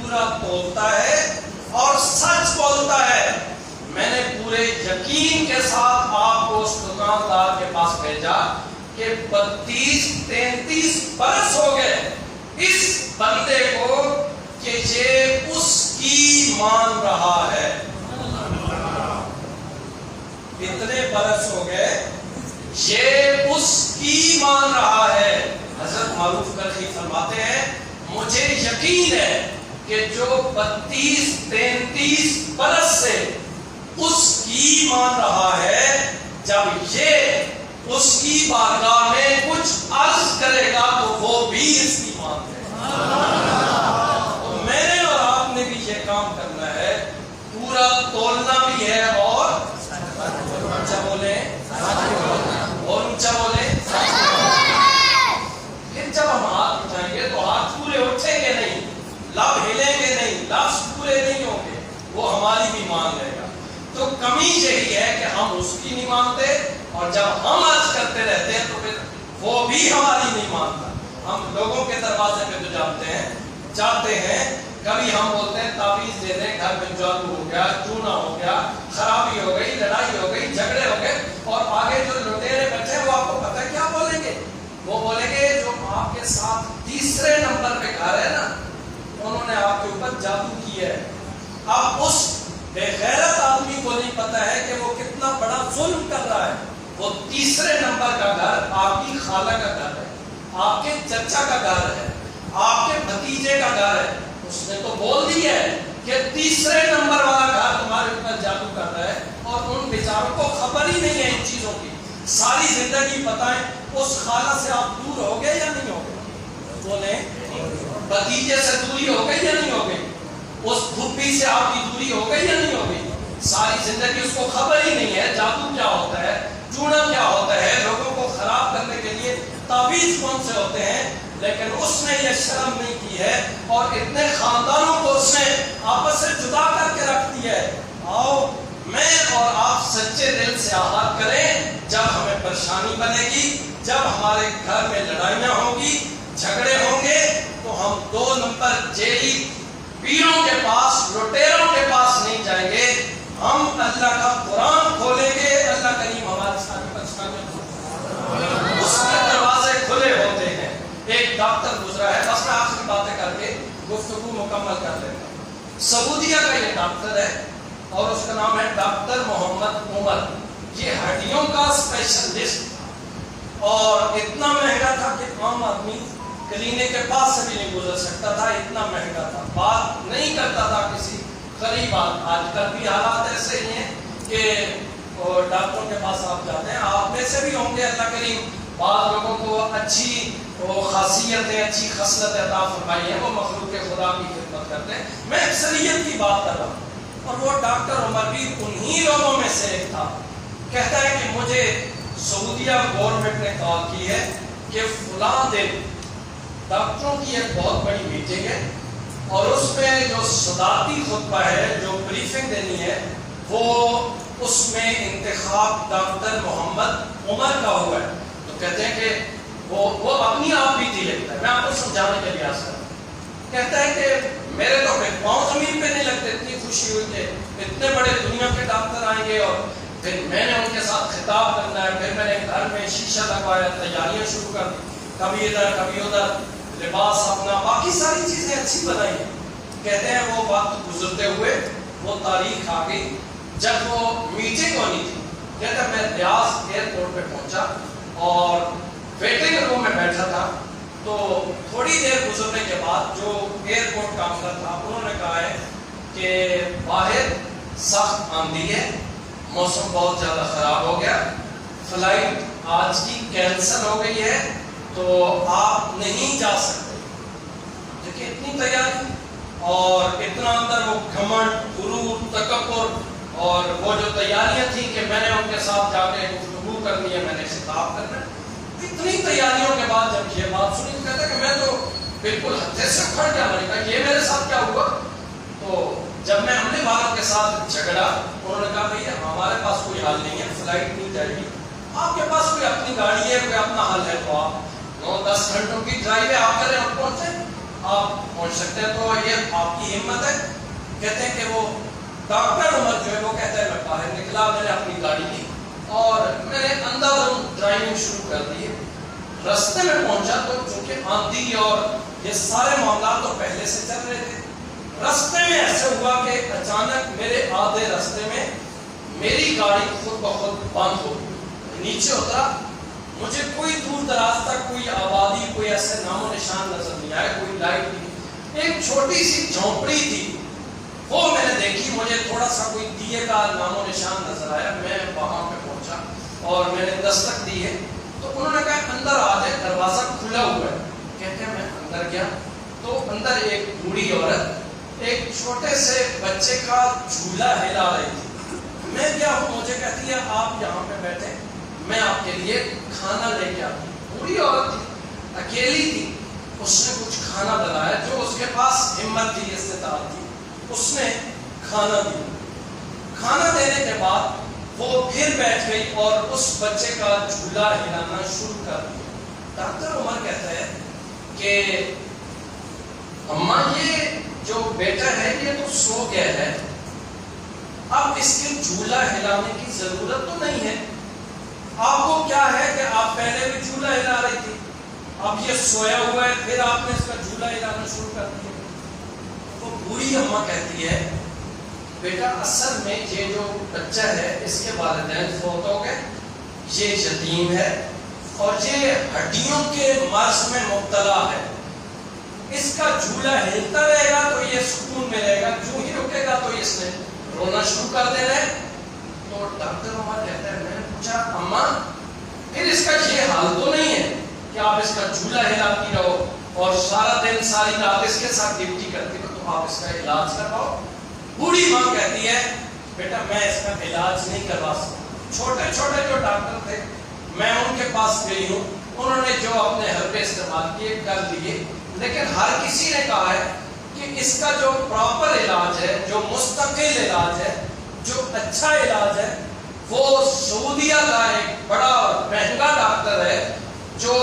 پورا تولتا ہے اور سچ بولتا ہے. میں نے پورے یقین کے ساتھ آپ کو اس دکاندار کے پاس بھیجا کہ 32-33 برس ہو گئے اس بندے کو کہ یہ اس کی مان رہا ہے. اتنے برس ہو گئے یہ اس کی مان رہا ہے. حضرت معروف کرخی فرماتے ہیں مجھے یقین ہے کہ جو 32-33 برس سے اس کی مان رہا ہے، جب یہ اس کی بارگاہ میں کچھ عرض کرے گا تو وہ بھی اس کی مان ہے. تو میں نے اور آپ نے بھی یہ کام کرنا ہے، پورا تولنا بھی ہے اور اونچا بولیں اور اونچا بولیں. پھر جب ہم ہاتھ اٹھائیں گے تو ہاتھ پورے اٹھیں گے نہیں، لب ہلیں گے نہیں، لفظ پورے نہیں ہوں گے، وہ ہماری بھی مان لے گا. تو کمی یہی ہے کہ ہم اس کی نہیں مانتے، اور جب ہم عرض کرتے رہتے ہیں تو پھر وہ بھی ہماری نہیں مانتا. ہم لوگوں کے دروازے پہ تو جاتے ہیں کبھی ہم بولتے ہیں تعویذ دے دیں، گھر میں جادو ہو گیا، چونا ہو گیا، خرابی ہو گئی، لڑائی ہو گئی، جھگڑے ہو گئے، اور آگے جو لٹیرے بیٹھے وہ آپ کو پتہ ہے کیا بولیں گے؟ وہ بولیں گے جو آپ کے ساتھ تیسرے نمبر پہ گھر ہے نا، انہوں نے آپ کے اوپر جادو کیا ہے. اب اس بے غیرت آدمی کو نہیں پتا ہے کہ وہ کتنا بڑا ظلم کر رہا ہے. وہ تیسرے نمبر کا گھر آپ کی خالہ کا گھر ہے، آپ کے چچا کا گھر ہے، آپ کے بھتیجے کا گھر ہے. اس نے تو بول دیا ہے کہ تیسرے نمبر والا گھر تمہارے اوپر جادو کر رہا ہے، اور ان بیچاروں کو خبر ہی نہیں ہے ان چیزوں کی. ساری زندگی بتائیں اس خالہ سے آپ دور ہو گئے یا نہیں ہو گئے؟ بولیں. بھتیجے سے دوری ہو گئی یا نہیں ہو گئی؟ اس پھوپھی سے آپ کی دوری ہو گئی یا نہیں ہو گئی؟ ساری زندگی اس کو خبر ہی نہیں ہے جادو کیا ہوتا ہے، چونا کیا ہوتا ہے، لوگوں کو خراب کرنے کے لیے تعویذ کون سے ہوتے ہیں. لیکن اس نے یہ شرم نہیں کی ہے، اور اتنے خاندانوں کو اس نے آپس سے جدا کر کے رکھ دیا ہے. آؤ میں اور آپ سچے دل سے آہات کریں. جب ہمیں پریشانی بنے گی، جب ہمارے گھر میں لڑائیاں ہوں گی، جھگڑے ہوں گے، تو ہم 2 نمبر جیلی پیروں کے پاس، لٹیروں کے پاس نہیں جائیں گے. ہم اللہ کا قرآن کھولیں گے. اللہ کریم ہمارے ساتھ اس کے دروازے کھلے ہوتے ہیں. ایک ڈاکٹر گزرا ہے، بس میں آخری باتیں کر کے گفتگو مکمل کر لیتا ہوں. سعودیہ کا یہ ڈاکٹر ہے اور اس کا نام ہے ڈاکٹر محمد عمر. یہ ہڈیوں کا اسپیشلسٹ، اور اتنا مہنگا تھا کہ عام آدمی کلینک کے پاس سے بھی نہیں گزر سکتا تھا، اتنا مہنگا تھا. بات نہیں کرتا تھا کسی غریب آدمی. آج کل بھی حالات ایسے ہی ہیں کہ ڈاکٹروں کے پاس آپ جاتے ہیں، آپ میں سے بھی ہوں گے اللہ کریم بعض لوگوں کو اچھی خاصیتیں، اچھی خصلت عطا فرمائی ہے، وہ مخلوق خدا کی خدمت کرتے ہیں. میں اکثریت کی بات کر رہا ہوں. اور وہ ڈاکٹر عمر بھی انہی لوگوں میں سے ایک تھا. کہتا ہے کہ مجھے سعودیہ گورنمنٹ نے کال کی ہے کہ فلاں دن ڈاکٹروں کی ایک بہت بڑی میٹنگ ہے، اور اس میں جو صدارتی خطبہ ہے، جو بریفنگ دینی ہے، وہ اس میں انتخاب ڈاکٹر محمد عمر کا ہوا ہے. تو کہتے ہیں کہ وہ اپنی آپ بھی تھی لکھتا ہے. میں آپ کو سمجھانے کے لیے آس کر کہتا ہے کہ میرے تو پاؤں زمین پہ نہیں لگتے. اتنی خوشی ہوئی کہ اتنے بڑے دنیا کے ڈاکٹر آئیں گے، اور پھر میں نے ان کے ساتھ خطاب کرنا ہے. پھر میں نے گھر میں شیشہ لگوایا، تیاریاں شروع کر دی، کبھی ادھر کبھی ادھر، لباس اپنا، باقی ساری چیزیں اچھی بنائی ہیں. کہتے ہیں وہ وقت گزرتے ہوئے وہ تاریخ آ گئی جب وہ میٹنگ ہونی تھی. کہتے ہیں میں ریاض ایئرپورٹ پہ پہنچا اور ویٹنگ روم میں بیٹھا تھا. تو تھوڑی دیر گزرنے کے بعد جو ایئرپورٹ کا عملہ تھا انہوں نے کہا ہے کہ باہر سخت آندھی ہے، موسم بہت زیادہ خراب ہو گیا، فلائٹ آج کی کینسل ہو گئی ہے، تو آپ نہیں جا سکتے. دیکھیں اتنی تیاری اور اتنا اندر وہ گھمنڈ، غرور، تکبر، اور وہ جو تیاریاں تھیں کہ میں نے ان کے ساتھ جا کے گفتگو کرنی ہے، میں نے خطاب کرنا ہے. اتنی تیاریوں کے بعد جب یہ بات سنی تو کہتا ہے کہ میں تو بالکل ہتھے سے کھڑ گیا. میں نے کہا یہ میرے ساتھ کیا ہوا؟ تو جب میں حملے والوں کے ساتھ جھگڑا، انہوں نے کہا بھائی ہمارے پاس کوئی حل نہیں ہے، فلائٹ نہیں جائے گی. آپ کے پاس کوئی اپنی گاڑی ہے، کوئی اپنا حل ہے، تو آپ 9-10 گھنٹوں کی ڈرائیو ہے، آپ کریں اور پہنچے. آپ پہنچ سکتے ہیں. تو یہ آپ کی ہمت ہے. کہتے ہیں کہ وہ ڈاکٹر عمر جو ہے وہ کہتا ہے میں باہر نکلا, میں نے اپنی گاڑی لی اور میں نے اندر ڈرائیونگ شروع کر دی. رستے میں پہنچا تو چونکہ آندھی اور یہ سارے معاملات تو پہلے سے چل رہے تھے. رستے میں ایسے ہوا کہ اچانک میرے آدھے رستے میں میری گاڑی خود بخود بند ہو گئی. نیچے اترا, مجھے کوئی دور دراز تک کوئی آبادی, کوئی ایسے نام و نشان نظر نہیں آیا, کوئی لائٹ نہیں. ایک چھوٹی سی جھونپڑی تھی, وہ میں نے دیکھی. مجھے تھوڑا سا کوئی دیے کا نام و نشان نظر آیا. میں وہاں پہ پہنچا اور میں نے دستک دی ہے. تو انہوں نے کہا اندر آ جائے, دروازہ کھلا ہوا ہے. کہتے ہیں میں اندر گیا تو اندر ایک بوڑھی عورت ایک چھوٹے سے بچے کا جھولا ہلا رہی تھی. میں کیا ہوں, مجھے کہتی ہے آپ یہاں پہ بیٹھے, میں آپ کے لیے کھانا لے کے آتی. بوڑھی عورت تھی, اکیلی تھی. اس نے کچھ کھانا بنایا, جو اس کے پاس ہمت تھی, استطاعت تھی, اس نے کھانا دیا. کھانا دینے کے بعد وہ پھر بیٹھ گئی اور اس بچے کا جھولا ہلانا شروع کر دیا. ڈاکٹر عمر کہتا ہے کہ اماں یہ جو بیٹا ہے یہ تو سو گیا ہے, اب اس کے جھولا ہلانے کی ضرورت تو نہیں ہے. آپ کو کیا ہے کہ آپ پہلے بھی جھولا ہلا رہی تھی, اب یہ سویا ہوا ہے, پھر آپ نے اس کا جھولا ہلانا شروع کر دیا. وہ بوڑھی اماں کہتی ہے بیٹا اصل میں یہ جو بچہ ہے اس کے والدین فوت ہو گئے, یہ یتیم ہے اور یہ ہڈیوں کے مرض میں مبتلا ہے. اس کا جھولا ہلتا رہے گا تو یہ سکون میں رہے گا, جو ہی رکے گا تو اس نے رونا شروع کر دینا ہے. تو ڈاکٹر عمر کہتا ہے, میں نے پوچھا اماں پھر اس کا یہ حال تو نہیں ہے کہ آپ اس کا جھولا ہلاتی رہو اور سارا دن ساری رات اس کے ساتھ ڈیوٹی کرتی رہو, تو آپ اس کا علاج کرواؤ. بوڑھی ماں کہتی ہے بیٹا میں اس کا علاج نہیں کروا سکتا. چھوٹے چھوٹے جو ڈاکٹر تھے میں ان کے پاس گئی ہوں, انہوں نے جو اپنے حربے استعمال کیے کر لیے, لیکن ہر کسی نے کہا ہے کہ اس کا جو پراپر علاج ہے, جو مستقل علاج ہے, جو اچھا علاج ہے, وہ سعودیہ کا ایک بڑا مہنگا ڈاکٹر ہے جو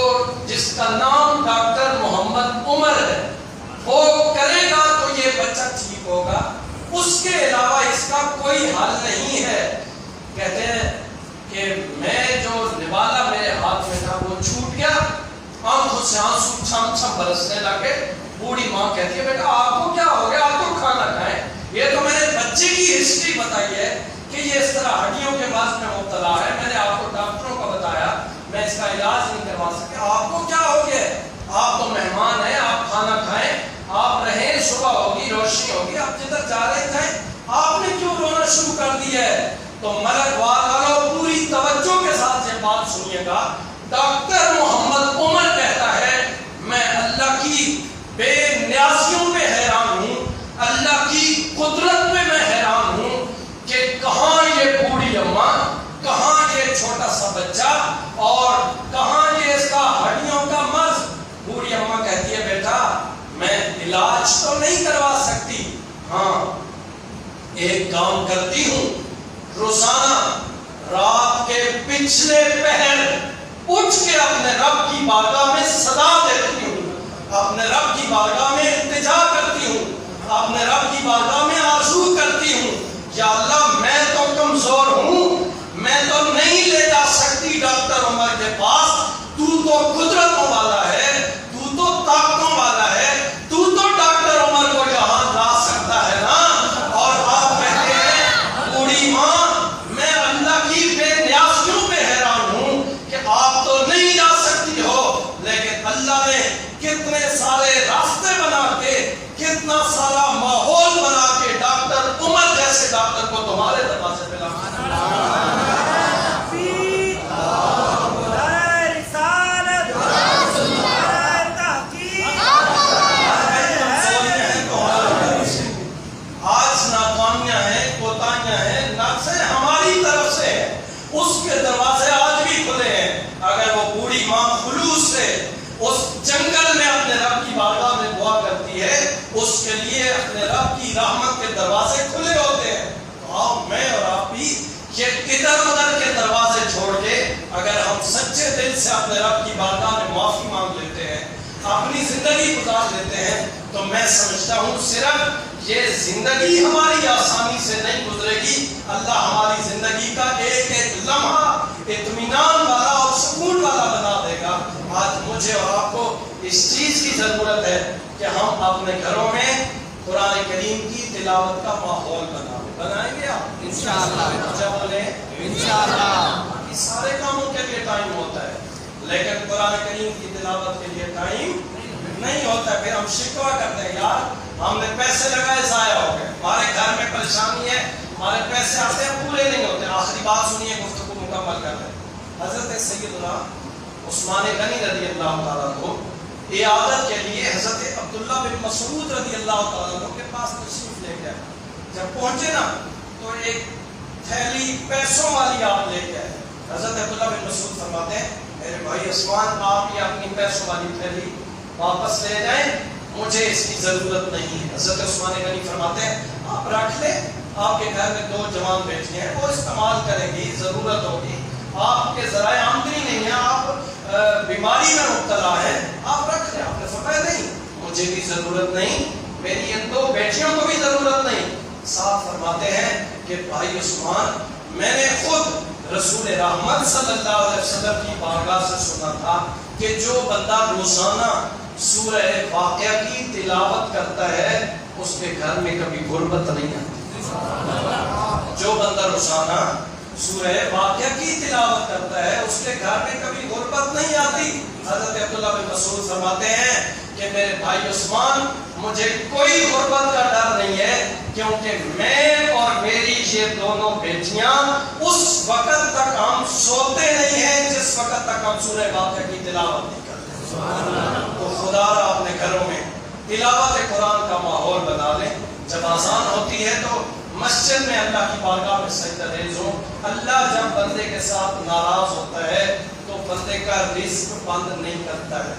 جس کا نام ڈاکٹر محمد عمر ہے. وہ کرے گا تو یہ بچہ ٹھیک ہوگا, اس کے علاوہ اس کا کوئی حل نہیں ہے. کہتے ہیں کہ میں جو نوالا میرے ہاتھ میں تھا وہ چھوٹ گیا, آنکھوں سے آنسو چھم چھم برسنے لگے. بوڑھی ماں کہتی ہے بیٹا آپ کو کیا ہو گیا, آپ تو کھانا کھائیں. یہ تو میں نے بچے کی ہسٹری بتائی ہے کہ یہ اس طرح ہڈیوں کے مرض میں مبتلا ہے, میں نے آپ کو ڈاکٹروں کا بتایا, میں اس کا علاج نہیں کروا سکا. آپ کو کیا ہو گیا, آپ تو مہمان ہیں, آپ کھانا کھائیں, آپ رہیں, صبح ہوگی, روشنی ہوگی, آپ جدھر جا رہے تھے, آپ نے کیوں رونا شروع کر دیا ہے. تو ملک والوں پوری توجہ کے ساتھ یہ بات سنیے گا. ڈاکٹر محمد عمر کہتا ہے میں اللہ کی بے نیازیوں پہ حیران ہوں, اللہ کی قدرت پہ میں حیران ہوں کہ کہاں یہ بوڑھی اماں, کہاں یہ چھوٹا سا بچہ اور کہاں یہ اس کا ہڈیوں کا مرض. بوڑھی اماں کہتی ہے بیٹا میں علاج تو نہیں کروا سکتی, ہاں ایک کام کرتی ہوں, روزانہ رات کے پچھلے پہر اٹھ کے اپنے رب کی بارگاہ میں صدا دیتی ہوں, اپنے رب کی بارگاہ میں التجا کرتی ہوں, اپنے رب کی بارگاہ میں آرزو کرتی ہوں یا اللہ میں تو کمزور ہوں, میں تو نہیں لے جا سکتی ڈاکٹر عمر کے پاس, تو قدرتوں والا ہے, تو طاقتوں والا ہے, تو ڈاکٹر عمر کو یہاں لا سکتا ہے نا. اور آپ کہتے ہیں بوڑھی ماں میں اللہ کی بے نیازیوں پہ حیران ہوں کہ آپ تو نہیں جا سکتی ہو, لیکن اللہ نے کتنے سارے راستے بنا کے, کتنا سارا ماحول بنا کے ڈاکٹر عمر جیسے ڈاکٹر کو تمہارے دروازے پہ لایا. اس کے دروازے آج بھی کھلے ہیں. اگر وہ بوڑھی ماں خلوص سے اس جنگل میں اپنے رب کی بارگاہ میں دعا کرتی ہے, اس کے لیے اپنے رب کی رحمت کے دروازے کھلے ہوتے ہیں. تو آؤ میں اور آپ بھی یہ ادھر ادھر کے دروازے چھوڑ کے اگر ہم سچے دل سے اپنے رب کی بارگاہ میں معافی مانگ لیتے ہیں, اپنی زندگی گزار لیتے ہیں تو میں سمجھتا ہوں صرف یہ زندگی ہماری آسانی سے نہیں گزرے گی، اللہ ہماری زندگی کا ایک ایک لمحہ اطمینان والا اور سکون والا بنا دے گا۔ آج مجھے اور آپ کو اس چیز کی ضرورت ہے کہ ہم اپنے گھروں میں قرآن کریم کی تلاوت کا ماحول بنائیں گے آپ انشاءاللہ، جب بولیں انشاءاللہ۔ باقی سارے کاموں کے لیے ٹائم ہوتا ہے لیکن قرآن کریم کی تلاوت کے لیے ٹائم نہیں ہوتا ہے۔ پھر ہم شکوہ کرتے ہیں، یار ہم نے پیسے لگائے ضائع ہو گئے، ہمارے گھر میں پریشانی ہے، ہمارے پیسے آتے ہیں پورے نہیں ہوتے۔ آخری بات سنیے، گفتگو مکمل کر رہے ہیں۔ حضرت سیدنا عثمان غنی رضی اللہ تعالیٰ کو عیادت کے لیے حضرت عبداللہ بن مسعود رضی اللہ تعالیٰ عنہ کے پاس تشریف لے گئے۔ جب پہنچے نا تو ایک تھیلی پیسوں والی آپ لے کے آئے۔ حضرت عبداللہ بن مسعود فرماتے ہیں، میرے بھائی عثمان آپ یہ اپنی پیسوں والی تھیلی واپس لے جائیں، مجھے اس کی ضرورت نہیں ہے۔ حضرت عثمان غنی فرماتے ہیں آپ رکھ لیں، آپ کے گھر میں 2 جوان بیٹیاں ہیں، وہ استعمال کریں گی، ضرورت ہوگی، آپ کے ذرائع آمدنی نہیں ہے، آپ بیماری میں مبتلا ہیں، آپ رکھ لیں۔ آپ نے فرمایا نہیں، مجھے بھی ضرورت نہیں، میری ان 2 بیٹیوں کو بھی ضرورت نہیں۔ صاحب فرماتے ہیں کہ بھائی عثمان، میں نے خود رسول رحمت صلی اللہ علیہ وسلم کی بارگاہ سے سنا تھا کہ جو بندہ روزانہ سورہ واقعہ کی تلاوت کرتا ہے اس کے گھر میں کبھی غربت نہیں آتی۔ جو بندہ روزانہ سورہ واقعہ کی تلاوت کرتا ہے اس کے گھر میں کبھی غربت نہیں آتی۔ حضرت عبداللہ بن مسعود فرماتے ہیں کہ میرے بھائی عثمان، مجھے کوئی غربت کا ڈر نہیں ہے، کیونکہ میں اور میری یہ دونوں بیٹیاں اس وقت تک ہم سوتے نہیں ہیں جس وقت تک ہم سورہ واقعہ کی تلاوت نہیں کرتے۔ تو خدا را اپنے گھروں میں تلاوت قرآن کا ماحول بنا لیں۔ جب آزان ہوتی ہے تو مسجد میں اللہ کی بارگاہ میں سجدہ ریز ہو۔ اللہ جب بندے کے ساتھ ناراض ہوتا ہے تو بندے کا رزق بند نہیں کرتا ہے،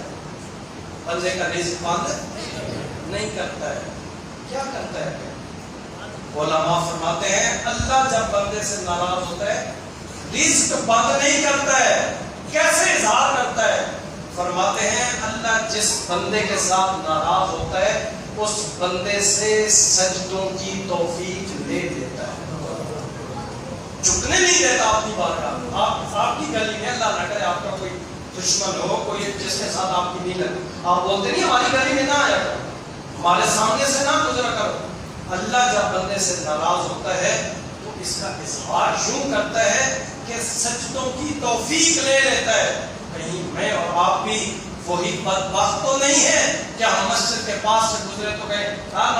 بندے کا رزق بند نہیں کرتا ہے۔ کیا کرتا ہے؟ علماء فرماتے ہیں اللہ جب بندے سے ناراض ہوتا ہے رزق بند نہیں کرتا ہے، کیسے اظہار کرتا ہے؟ فرماتے ہیں اللہ جس بندے کے ساتھ ناراض ہوتا ہے اس بندے سے سجدوں کی توفیق لے دیتا ہے، جھکنے نہیں دیتا اپنی بارگاہ۔ آپ کی گلی میں اللہ نہ کرے آپ کا کوئی دشمن ہو، کوئی جس کے ساتھ آپ کی نہیں لگے، آپ بولتے نہیں ہماری گلی میں نہ آیا کرو، ہمارے سامنے سے نہ گزرا کرو۔ اللہ جب بندے سے ناراض ہوتا ہے تو اس کا اظہار یوں کرتا ہے کہ سجدوں کی توفیق لے لیتا ہے۔ کہیں میں اور آپ بھی وہی بدبخت تو نہیں ہے کہ ہم مسجد کے پاس سے گزرے تو کہیں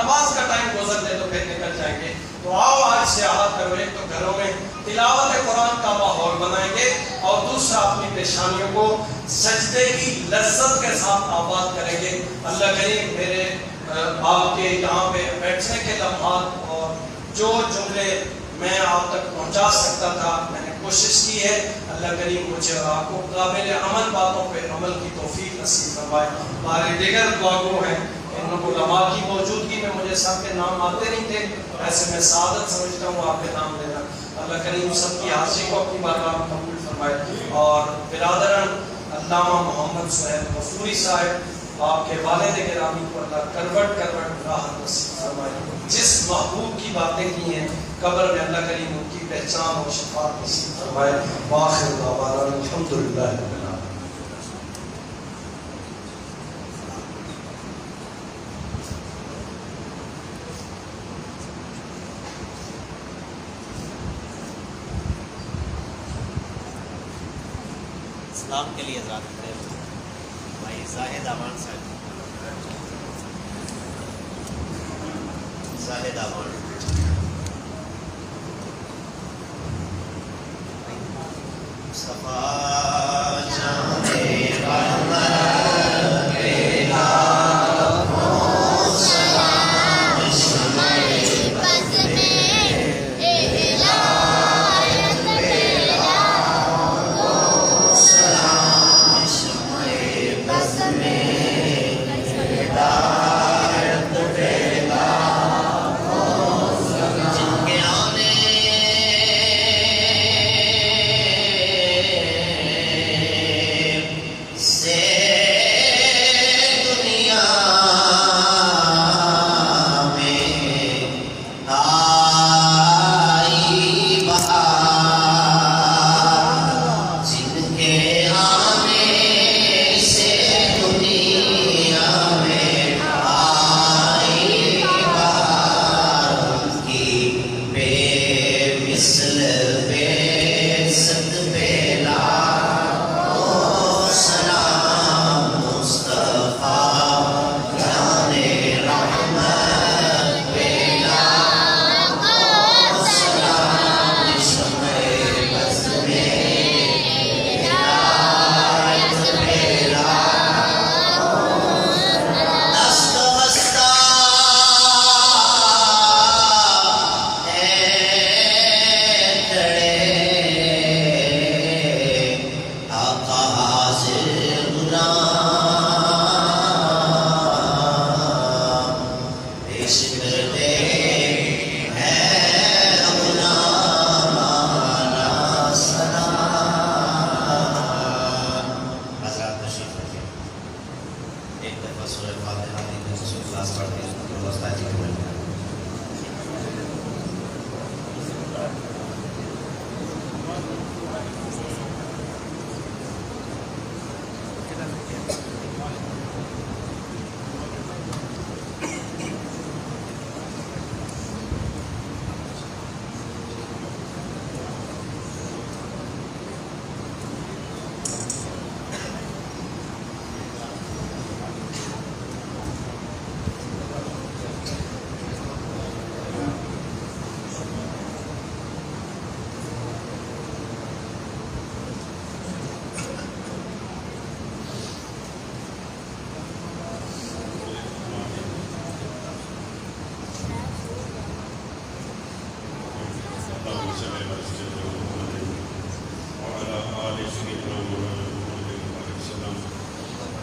نماز کا ٹائم گزر دے تو پھر نکل جائیں گے۔ تو آؤ آج سے عہد کرو، ایک تو گھروں میں تلاوت قرآن کا ماحول بنائیں گے اور دوسرا اپنی پیشانیوں کو سجدے کی لذت کے ساتھ آباد کریں گے۔ اللہ کریم میرے آپ کے یہاں پہ بیٹھنے کے لمحات اور جو جملے میں آپ تک پہنچا سکتا تھا میں نے کوشش کی ہے، اللہ کریم مجھے اور آپ کو قابل عمل باتوں پہ عمل کی توفیق نصیب فرمائے۔ ہمارے دیگر دعاگو ہیں ان علماء کی موجودگی میں مجھے سب کے نام آتے نہیں تھے، ایسے میں سعادت سمجھتا ہوں آپ کے نام لینا۔ اللہ کریم سب کی حاضری کو اپنی بارگاہ میں قبول فرمائے۔ اور برادران علامہ محمد سہیل غفوری صاحب آپ کے والد گرامی کو اللہ کروٹ راحت نصیب فرمائے۔ جس محبوب کی باتیں کی ہیں قبر میں اللہ کریم ان کی پہچان اور شفاعت نصیب فرمائے۔ وآخر دعوانا الحمدللہ رب العالمین۔ اسلام کے لیے ذات کرے بھائی زاہد امان صاحب، زاہد امان صفا جانے والا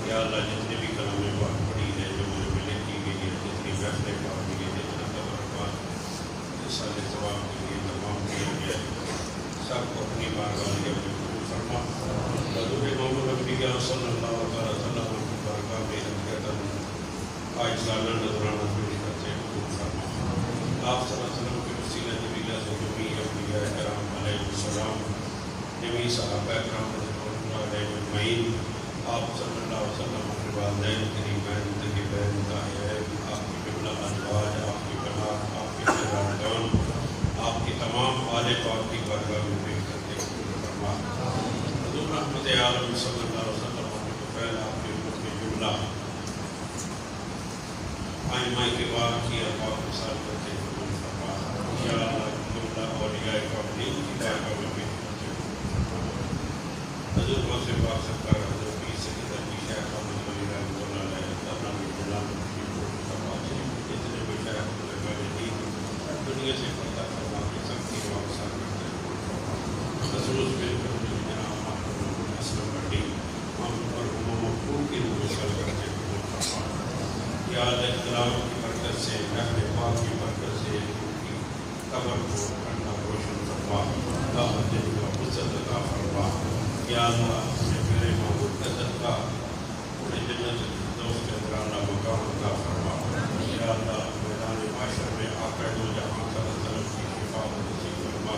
یا اللہ جتنے بھی کلام پاک پڑھی ہے جو میرے ملے کی گئی ہے جتنی محفلیں پاک کی گئی جتنا تبرکات اس سال ثواب کے لیے تمام کیا گیا ہے سب کو اپنی بارگاہ میں قبول فرما حضور محمد نبی صلی اللہ علیہ وسلم کی بارگاہ میں حقیقت آج سالہ نظرانہ پیش کرتے قبول فرما آپ صلی اللہ علیہ وسلم کے وسیلہ جمیلہ سے جمیع اولیاء کرام علیہ السلام جمیع صحابہ کرام علیہ اجمعین آپ صلی اللہ علیہ وسلم کے والدین قریبین طیبین طاہرین آپ کی جملہ ازواج آپ کی بنات آپ کے خاندان آپ کی تمام آل پاک کی بارگاہ میں پیش کرتے ہیں فرما حضور رحمت عالم صلی اللہ علیہ وسلم کے فعل آپ کی امت کے جملہ آئمہ کبار کی ارباب مثال کرتے ہیں فرما یا اللہ جملہ اولیاء کرام کی بارگاہ میں پیش کرتے ہیں حضور غوث پاک سرکار حضور دنیا سے پردہ فرما کے سب کی واپسان کرتے ہیں خصوص مل کر جناب محمد اسلم بھٹی ہم اور مفہوم کی روح سر کرتے ہیں یا احترام کی برکت سے رحم پاک کی برکت سے ان کی قبر کو کرنا روشن فرما اللہ دل کا عزت عطا فرما یا اللہ اپنے میرے محبوب کا صدقہ پورے جنت دوست کے اندرانہ مقام عطا فرما یا اللہ میدان معاشر میں آقا دو جہاں صلی اللہ علیہ وسلم کی حفاظت نصیب فرما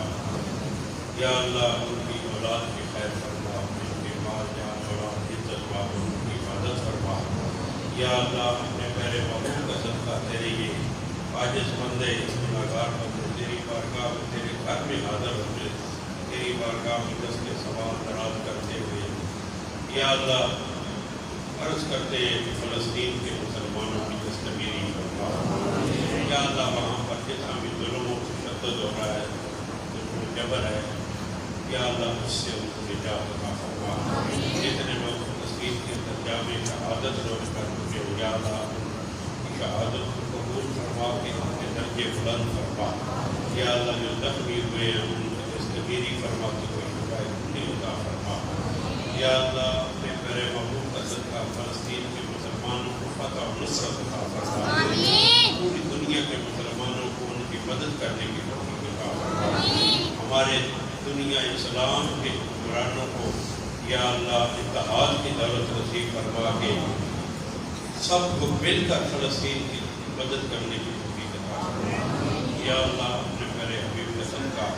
یا اللہ ان کی اولاد کی خیر فرما ان کے مال جان اولاد عزت مال ان کی حفاظت فرما یا اللہ اپنے پیارے محبوب کا صدقہ تیرے یہ عاجز بندے گناہگار بندے تیری بارگاہ میں تیرے گھر میں حاضر ہوتے تیری بارگاہ میں دست کے سوال دراز کرتے ہوئے یا اللہ عرض کرتے ہیں کہ فلسطین کے مسلمانوں کی دستگیری فرما یا اللہ وہاں پر جتنا بھی ظلم و تشدد ہو رہا ہے جبر ہے یا اللہ اس سے ان کو نجات عطا فرما جتنے لوگ فلسطین کے اندر جامع شہادت روز کر چکے ہو یا اللہ کی شہادت کو قبول فرما کے ان کے درجے بلند فرما یا اللہ جو زخمی ہوئے ہیں ان کی دستگیری فرما کے کوئی شکایت نہیں عطا فرما یا اللہ اپنے پیارے محبوب کا صدقہ فلسطین کے مسلمانوں کو فتح و نصرت عطا فرما پوری دنیا کے مسلمانوں کو ان کی مدد کرنے کی توفیق عطا فرما ہمارے دنیا اسلام کے حکمرانوں کو یا اللہ اتحاد کی دولت نصیب فرما کے سب کو مل کر فلسطین کی مدد کرنے کی توفیق عطا فرما یا اللہ اپنے پیارے حبیب کا صدقہ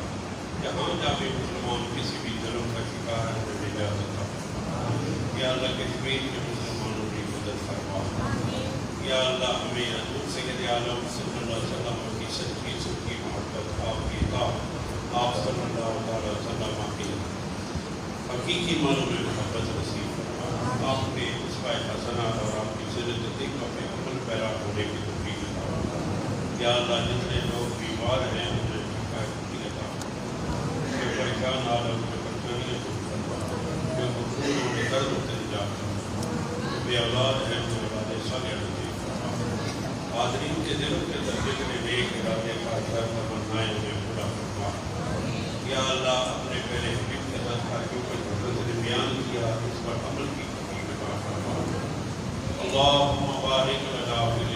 جہاں جہاں بھی مسلمان کسی بھی ظلم کا شکار ہے انہیں نجات عطا فرما یا اللہ کشمیر کے مسلمانوں کی مدد فرما یا اللہ ہمیں حضور سید عالم صلی اللہ علیہ وسلم کی سچی سچی محبت آپ کی اطاعت آپ صلی اللہ علیہ وسلم کی حقیقی معنوں میں محبت نصیب فرما آپ کے اسماء حسنات اور آپ کی سیرت طریقہ پہ عمل پیرا ہونے کی توفیق عطا فرما یا اللہ جتنے لوگ بیمار ہیں انہیں شفا عطا فرما جو پریشان عالم جو پریشانیاں دور فرما جو مقصود میں درد سے نجات فرما بے اولاد ہیں جو اولاد صالحہ نصیب فرما حاضرین کے دلوں کے اندر جتنے نیک ارادے خواہشات تمنائیں انہیں پورا فرما یا اللہ اپنے پہلے حبیب کے صدقہ جو کچھ حضرت نے بیان کیا اس پر عمل کی توفیق عطا عطا فرما اللهم بارک لنا فی